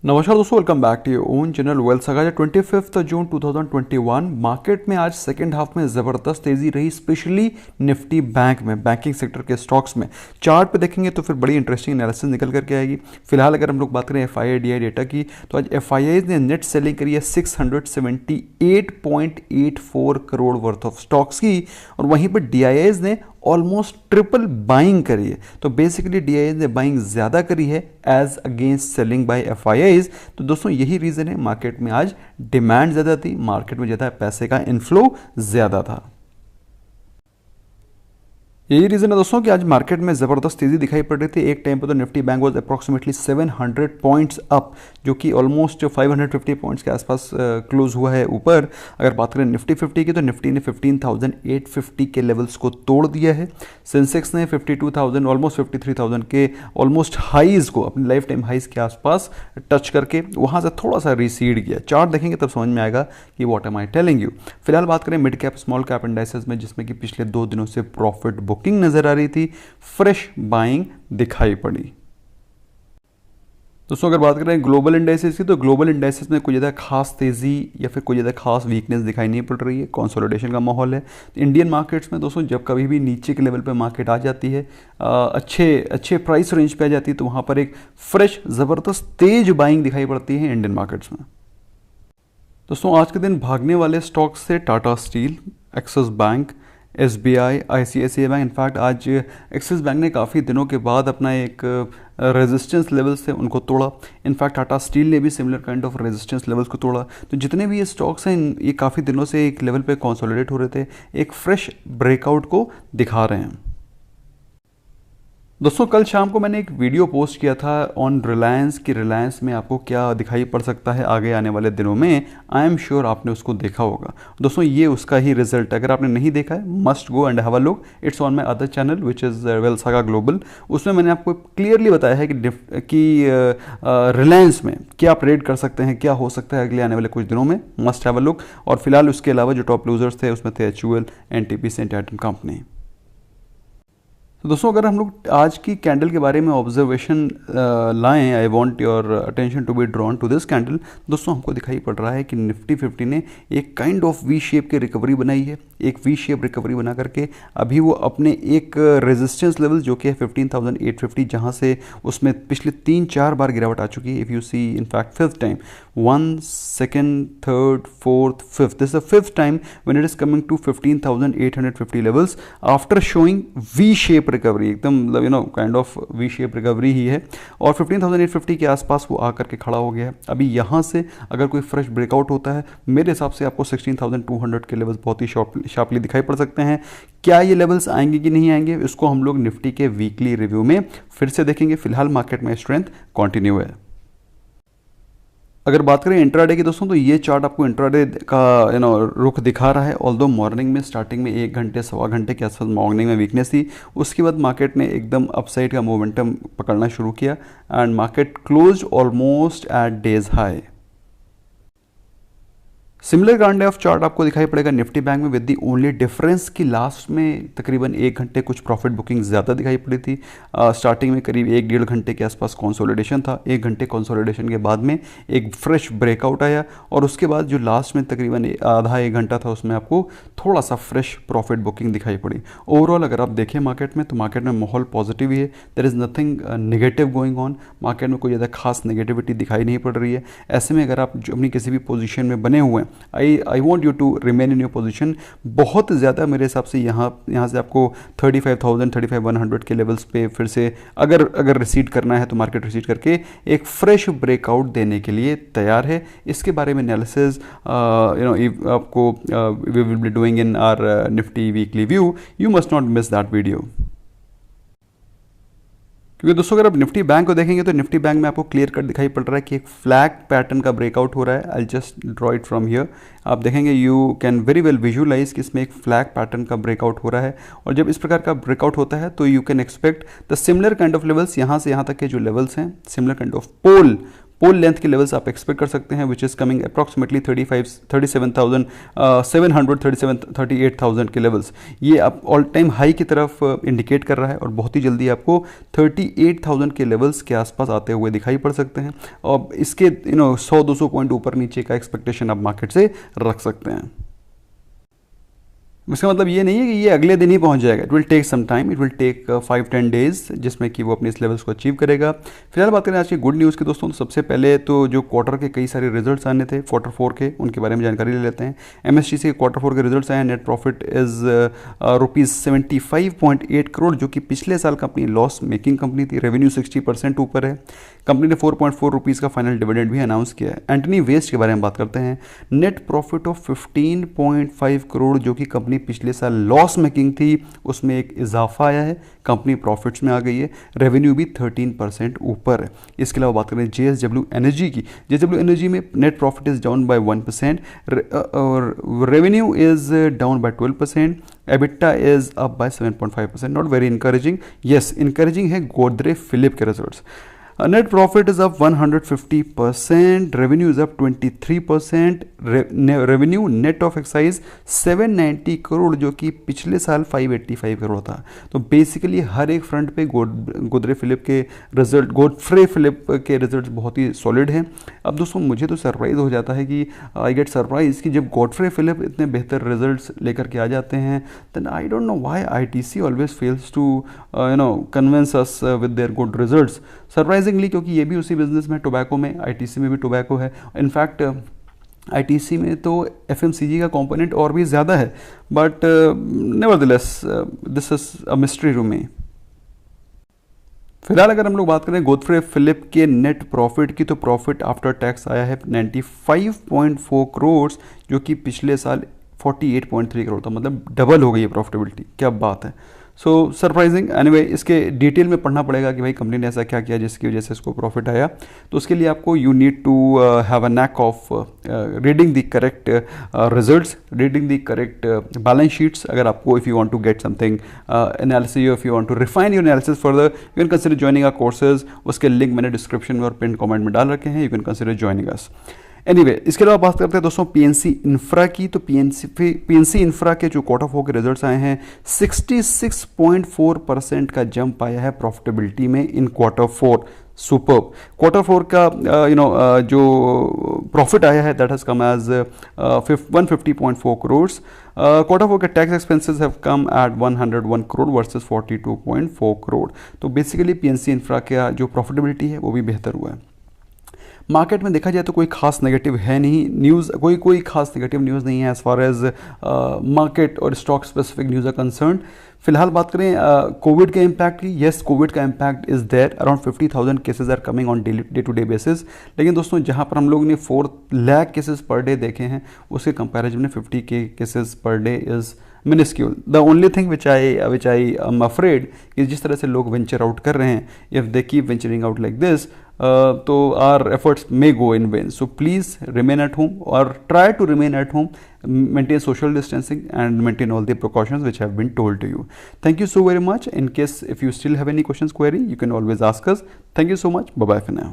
नमस्कार दोस्तों, welcome back to your own channel Wealth Saga. 25 जून 2021 मार्केट में आज सेकंड हाफ में ज़बरदस्त तेज़ी रही, स्पेशली निफ्टी बैंक में, बैंकिंग सेक्टर के स्टॉक्स में। चार्ट पे देखेंगे तो फिर बड़ी इंटरेस्टिंग एनालिसिस निकल करके आएगी। फिलहाल अगर हम लोग बात करें FII डेटा की, तो आज FII ने नेट सेलिंग करी है 678.84 करोड़ वर्थ ऑफ स्टॉक्स की, और वहीं पर DIIs ने ऑलमोस्ट ट्रिपल बाइंग करी है। तो बेसिकली DIIs ने बाइंग ज़्यादा करी है as against selling by FIIs। तो दोस्तों यही रीज़न है मार्केट में आज डिमांड ज़्यादा थी, मार्केट में ज़्यादा पैसे का इनफ्लो ज़्यादा था। यही रीज़न है दोस्तों कि आज मार्केट में ज़बरदस्त तेज़ी दिखाई पड़ रही थी। एक टाइम पर तो Nifty bank was approximately 700 points up, जो कि ऑलमोस्ट 550 पॉइंट्स के आसपास क्लोज हुआ है ऊपर। अगर बात करें निफ्टी 50 की, तो निफ्टी ने 15,850 के लेवल्स को तोड़ दिया है। सेंसेक्स ने 52,000 ऑलमोस्ट 53,000 के ऑलमोस्ट हाईज़ को, अपने लाइफ टाइम हाईज़ के आसपास टच करके वहाँ से थोड़ा सा रिसीड किया। चार्ट देखेंगे तब समझ में आएगा कि what am I telling you. फिलहाल बात करें mid cap small cap indices में, जिसमें कि पिछले 2 दिनों से प्रॉफिट बुकिंग नजर आ रही थी, फ्रेश बाइंग दिखाई पड़ी। दोस्तों अगर बात करें ग्लोबल इंडाइसेस की, तो ग्लोबल इंडाइसेस में कोई ज़्यादा खास तेज़ी या फिर कोई ज़्यादा खास वीकनेस दिखाई नहीं पड़ रही है। कंसोलिडेशन का माहौल है। तो इंडियन मार्केट्स में दोस्तों जब कभी भी नीचे के लेवल पे मार्केट आ जाती है, अच्छे प्राइस रेंज पे आ जाती है, तो वहाँ पर एक फ्रेश ज़बरदस्त तेज बाइंग दिखाई पड़ती है इंडियन मार्केट्स में। दोस्तों आज के दिन भागने वाले स्टॉक्स से Tata steel, axis bank, SBI, ICICI bank. In fact आज एक्सिस बैंक ने काफ़ी दिनों के बाद अपना एक रेजिस्टेंस लेवल्स थे उनको तोड़ा। इनफैक्ट टाटा स्टील ने भी similar kind of resistance levels को तोड़ा। तो जितने भी ये स्टॉक्स हैं, ये काफ़ी दिनों से एक लेवल पे कंसोलिडेट हो रहे थे, एक फ्रेश ब्रेकआउट को दिखा रहे हैं। दोस्तों कल शाम को मैंने एक वीडियो पोस्ट किया था ऑन रिलायंस की, रिलायंस में आपको क्या दिखाई पड़ सकता है आगे आने वाले दिनों में। आई एम श्योर आपने उसको देखा होगा। दोस्तों ये उसका ही रिजल्ट है। अगर आपने नहीं देखा है, must go and have a look. It's on my other channel which is wealth saga global. उसमें मैंने आपको क्लियरली बताया है कि रिलायंस में क्या आप ट्रेड कर सकते हैं, क्या हो सकता है अगले आने वाले कुछ दिनों में। Must have a look. और फिलहाल उसके अलावा जो टॉप लूजर्स थे उसमें थे HUL, NTPC and Titan company. तो दोस्तों अगर हम लोग आज की कैंडल के बारे में ऑब्जर्वेशन लाएं, I want your attention to be drawn to this candle. दोस्तों हमको दिखाई पड़ रहा है कि निफ्टी 50 ने एक काइंड ऑफ वी शेप की रिकवरी बनाई है। एक वी शेप रिकवरी बना करके अभी वो अपने एक रेजिस्टेंस लेवल जो कि है 15,850, जहाँ से उसमें पिछले 3-4 बार गिरावट आ चुकी है। If you see in fact 5th time, 1, 2, 3, 4, 5th, this is the 5th time when it is coming to 15,850 levels after showing V shape recovery. एकदम मतलब kind of V shape recovery ही है, और 15,850 के आसपास वो आकर के खड़ा हो गया है। अभी यहाँ से अगर कोई फ्रेश ब्रेकआउट होता है, मेरे हिसाब से आपको 16,200 के लेवल्स बहुत ही शार्पली दिखाई पड़ सकते हैं। क्या ये लेवल्स आएंगे कि नहीं आएंगे, इसको हम लोग निफ्टी के वीकली रिव्यू में फिर से देखेंगे। फिलहाल मार्केट में स्ट्रेंथ कंटिन्यू है। अगर बात करें इंट्राडे की दोस्तों, तो ये चार्ट आपको इंट्राडे का रुख दिखा रहा है। ऑल्दो मॉर्निंग में स्टार्टिंग में 1 घंटे सवा घंटे के आसपास मॉर्निंग में वीकनेस थी, उसके बाद मार्केट ने एकदम अपसाइड का मोमेंटम पकड़ना शुरू किया and market close almost at day's high. Similar kind of chart आपको दिखाई पड़ेगा निफ्टी बैंक में, विद दी ओनली डिफरेंस कि लास्ट में तकरीबन 1 घंटे कुछ प्रॉफिट बुकिंग ज़्यादा दिखाई पड़ी थी। स्टार्टिंग में करीब 1-1.5 घंटे के आसपास कंसोलिडेशन था। 1 घंटे कंसोलिडेशन के बाद में एक फ्रेश ब्रेकआउट आया, और उसके बाद जो लास्ट में तकरीबन आधा 1 घंटा था, उसमें आपको थोड़ा सा फ्रेश प्रॉफिट बुकिंग दिखाई पड़ी। ओवरऑल अगर आप देखें मार्केट में, तो मार्केट में माहौल पॉजिटिव ही है। There is nothing negative going on. Market में कोई ज़्यादा खास नेगेटिविटी दिखाई नहीं पड़ रही है। ऐसे में अगर आप जो अपनी किसी भी पोजीशन में बने हुए हैं, I want you to remain in your position. बहुत ज़्यादा मेरे हिसाब से यहाँ से आपको 35,000, 35,100 के लेवल्स पे फिर से अगर रिसीड करना है, तो मार्केट रिसीड करके एक फ्रेश ब्रेकआउट देने के लिए तैयार है। इसके बारे में एनालिसिस आपको we will be doing in our Nifty weekly view. You must not miss that video. क्योंकि दोस्तों अगर आप निफ्टी बैंक को देखेंगे, तो निफ्टी बैंक में आपको क्लियर कट दिखाई पड़ रहा है कि एक फ्लैग पैटर्न का ब्रेकआउट हो रहा है। I just draw it from here. आप देखेंगे, you can very well visualise कि इसमें एक फ्लैग पैटर्न का ब्रेकआउट हो रहा है, और जब इस प्रकार का ब्रेकआउट होता है, तो you can expect the similar kind of levels, यहाँ से यहाँ तक के जो लेवल्स हैं, similar kind of pole length के लेवल्स आप एक्सपेक्ट कर सकते हैं विच इज़ कमिंग अप्रॉक्सीमेटली 38,000 के लेवल्स। ये आप ऑल टाइम हाई की तरफ इंडिकेट कर रहा है और बहुत ही जल्दी आपको 38,000 के लेवल्स के आसपास आते हुए दिखाई पड़ सकते हैं। और इसके 100-200 पॉइंट ऊपर नीचे का एक्सपेक्टेशन आप मार्केट से रख सकते हैं। इसका मतलब ये नहीं है कि ये अगले दिन ही पहुंच जाएगा। It will take some time, it will take 5-10 days जिसमें कि वो अपने इस लेवल्स को अचीव करेगा। फिलहाल बात करें आज की गुड न्यूज़ की दोस्तों, तो सबसे पहले तो जो क्वार्टर के कई सारे रिजल्ट्स आने थे क्वार्टर 4 के, उनके बारे में जानकारी ले लेते हैं। एमएसटीसी के क्वार्टर 4 के रिजल्ट्स आए हैं। नेट प्रॉफिट इज़ ₹75.8 करोड़, जो कि पिछले साल कंपनी लॉस मेकिंग कंपनी थी। रेवेन्यू 60% ऊपर है। कंपनी ने ₹4.4 का फाइनल डिविडेंड भी अनाउंस किया है। एंटनी वेस्ट के बारे में बात करते हैं। नेट प्रॉफिट ऑफ 15.5 करोड़, जो कि कंपनी पिछले साल लॉस मेकिंग थी, उसमें एक इजाफा आया है, कंपनी प्रॉफिट्स में आ गई है। रेवेन्यू भी 13% ऊपर है। इसके अलावा बात करें JSW एनर्जी की, JSW एनर्जी में net profit is down by 1% और revenue is down by 12%, EBITDA is up by 7.5%। Not very encouraging. Yes, encouraging है गोदरेज फिलिप के results. Net profit is up 150%, revenue is up 23%, revenue net of excise 790 crore, जो कि पिछले साल 585 करोड़ था। तो basically हर एक फ्रंट पे गोदफ्रे फिलिप के रिजल्ट बहुत ही सॉलिड हैं। अब दोस्तों मुझे तो सरप्राइज हो जाता है कि आई गेट सरप्राइज कि जब गोदफ्रे फिलिप इतने बेहतर रिजल्ट्स लेकर के आ जाते हैं, then I don't know why ITC always fails to convince us with their good results. Surprisingly, क्योंकि ये भी उसी बिजनेस में, टोबैको में, ITC में भी टोबैको है। इनफैक्ट ITC में तो FMCG का कंपोनेंट और भी ज़्यादा है, but nevertheless this is a mystery to me. फिलहाल अगर हम लोग बात करें गोदफ्रे फिलिप के नेट प्रॉफिट की, तो प्रॉफिट आफ्टर टैक्स आया है 95.4 करोड़, जो कि पिछले साल 48.3 करोड़ था। मतलब डबल हो गई है प्रॉफिटेबिलिटी। क्या बात है। सो सरप्राइजिंग। एनीवे, इसके डिटेल में पढ़ना पड़ेगा कि भाई कंपनी ने ऐसा क्या किया जिसकी वजह से इसको प्रॉफिट आया। तो उसके लिए आपको you need to have a knack of reading the correct results, reading the correct balance sheets. अगर आपको if you want to get something analysis, if you want to refine your analysis further, you can consider joining our courses. उसके link मैंने description में और pin comment में डाल रखे हैं। You can consider joining us. Anyway, इसके अलावा बात करते हैं दोस्तों PNC इंफ्रा की। तो PNC इंफ्रा के जो क्वार्टर 4 के रिजल्ट्स आए हैं, 66.4% का जंप आया है प्रॉफिटेबिलिटी में इन क्वार्टर 4। सुपर। क्वार्टर 4 का जो प्रॉफिट आया है that has come as 150.4 crore. Quarter 4 के tax expenses have come at 101 crore versus 42.4 crore. तो बेसिकली PNC इंफ्रा का जो प्रॉफिटेबिलिटी है वो भी बेहतर हुआ है। मार्केट में देखा जाए तो कोई खास नेगेटिव है नहीं न्यूज़, कोई खास नेगेटिव न्यूज़ नहीं है एज फार एज मार्केट और stock specific news are concern. फिलहाल बात करें कोविड के इम्पैक्ट की, येस कोविड का impact is there. Around 50,000 cases are coming on day to day basis. लेकिन दोस्तों जहां पर हम लोग ने 4 लाख केसेज पर डे देखे हैं, उसके कंपैरिजन में 50K cases per day is minuscule. The only thing which I am afraid कि जिस तरह से लोग वेंचर आउट कर रहे हैं, if they keep venturing out like this, तो our efforts may go in vain. So please remain at home और try to remain at home, maintain social distancing and maintain all the precautions which have been told to you. Thank you so very much. In case if you still have any questions, query, you can always ask us. Thank you so much. Bye bye for now.